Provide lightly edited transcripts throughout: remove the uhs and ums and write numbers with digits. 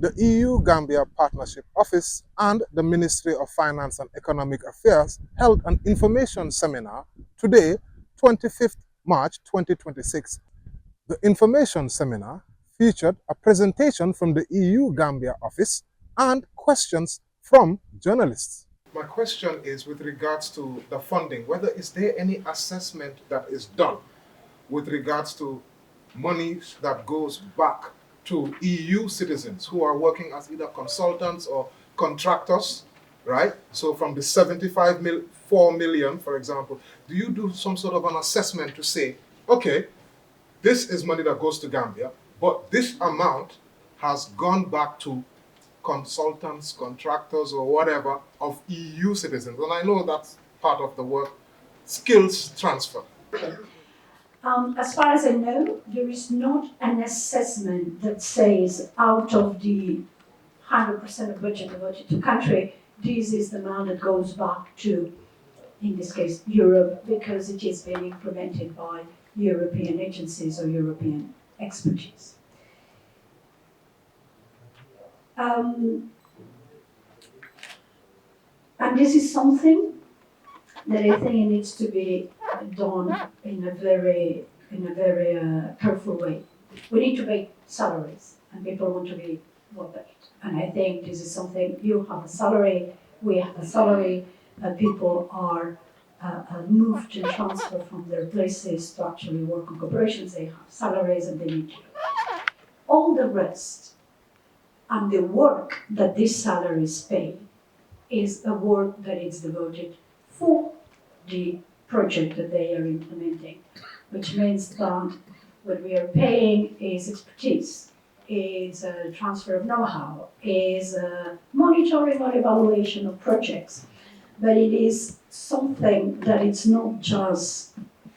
the EU-Gambia Partnership Office and the Ministry of Finance and Economic Affairs held an information seminar today, 25th March 2026. The information seminar featured a presentation from the EU-Gambia office and questions from journalists. My question is with regards to the funding, whether is there any assessment that is done with regards to money that goes back to EU citizens who are working as either consultants or contractors, right? So from the 4 million, for example, do you do some sort of an assessment to say, okay, this is money that goes to Gambia, but this amount has gone back to consultants, contractors, or whatever of EU citizens? And I know that's part of the work, skills transfer. As far as I know, there is not an assessment that says out of the 100% of budget devoted to country, this is the amount that goes back to, in this case, Europe, because it is being implemented by European agencies or European expertise. And this is something that I think needs to be done in a very careful way. We need to pay salaries, and people want to be well paid. And I think this is something, you have a salary, we have a salary, people are moved and transferred from their places to actually work on corporations, they have salaries and they need to. All the rest and the work that these salaries pay is a work that is devoted for the project that they are implementing, which means that what we are paying is expertise, is a transfer of know-how, is a monitoring or evaluation of projects. But it is something that it's not just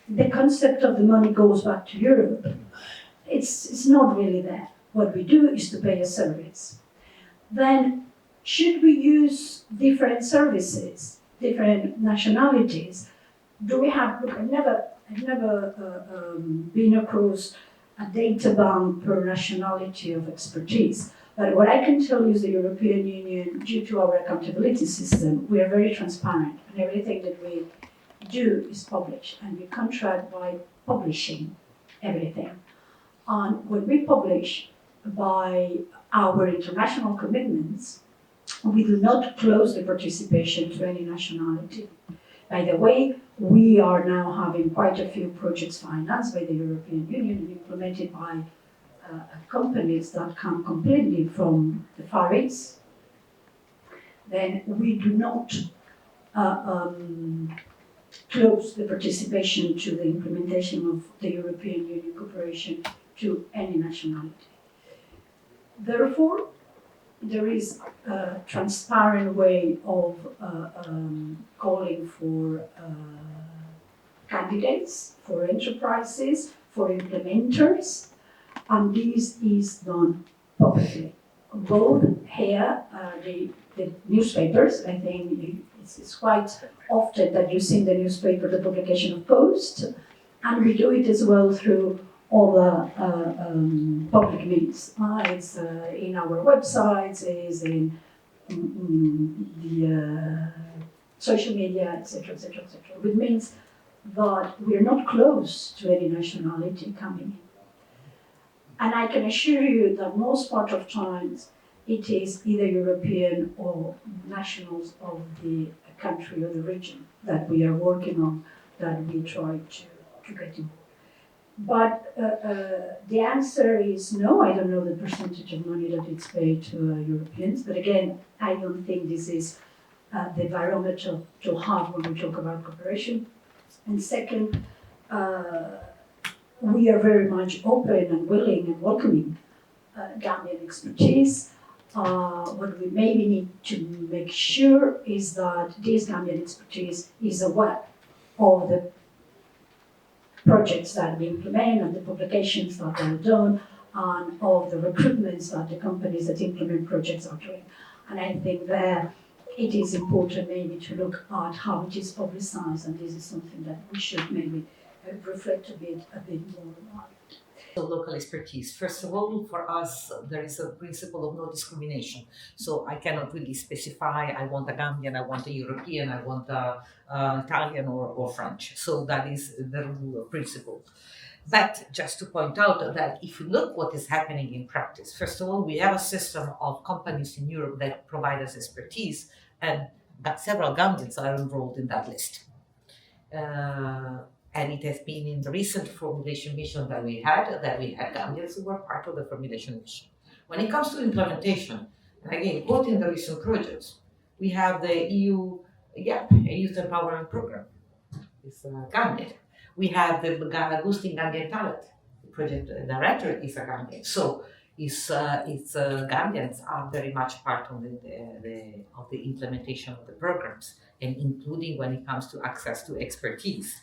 the concept of the money goes back to Europe. It's not really there. What we do is to pay a service. Then should we use different services, different nationalities? Do we have, look, I've never been across a data bank per nationality of expertise. But what I can tell you is the European Union, due to our accountability system, we are very transparent, and everything that we do is published, and we contract by publishing everything. And when we publish by our international commitments, we do not close the participation to any nationality. By the way, we are now having quite a few projects financed by the European Union and implemented by companies that come completely from the Far East. Then we do not close the participation to the implementation of the European Union cooperation to any nationality. Therefore, there is a transparent way of calling for candidates, for enterprises, for implementers, and this is done publicly. Both here, the newspapers, I think it's quite often that you see in the newspaper the publication of posts, and we do it as well through all the public means. It's in our websites, it's in the social media, etc., etc., etc. Which means that we're not close to any nationality coming in. And I can assure you that most part of times it is either European or nationals of the country or the region that we are working on, that we try to get involved. But the answer is no. I don't know the percentage of money that it's paid to Europeans. But again, I don't think this is the barometer to have when we talk about cooperation. And second, we are very much open and willing and welcoming Gambian expertise. What we maybe need to make sure is that this Gambian expertise is aware of the projects that we implement and the publications that are done and of the recruitments that the companies that implement projects are doing. And I think there it is important maybe to look at how it is publicized, and this is something that we should maybe reflect a bit more on. local expertise. First of all, for us, there is a principle of no discrimination. So I cannot really specify, I want a Gambian, I want a European, I want a Italian or French. So that is the rule of principle. But just to point out that if you look what is happening in practice, first of all, we have a system of companies in Europe that provide us expertise, and that several Gambians are enrolled in that list. And it has been in the recent formulation mission that we had Gambians who were part of the formulation mission. When it comes to implementation, and again, quoting the recent projects, we have the EU Youth Empowerment Program. It's Gambian. We have the Boosting Gambian Talent. The project director is a Gambian. So Gambians are very much part of the implementation of the programs, and including when it comes to access to expertise.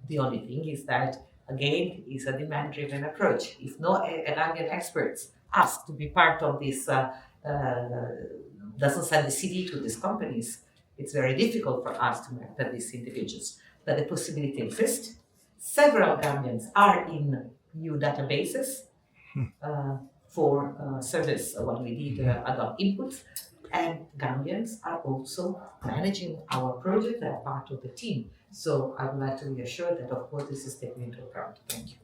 The only thing is that, again, it's a demand-driven approach. If no Gambian experts ask to be part of this, doesn't send the CD to these companies, it's very difficult for us to mentor these individuals. But the possibility exists. Several Gambians are in EU databases for service when we did ad hoc inputs, and Gambians are also managing our project. They are part of the team. So I would like to reassure that, of course, this is taken into account. Thank you.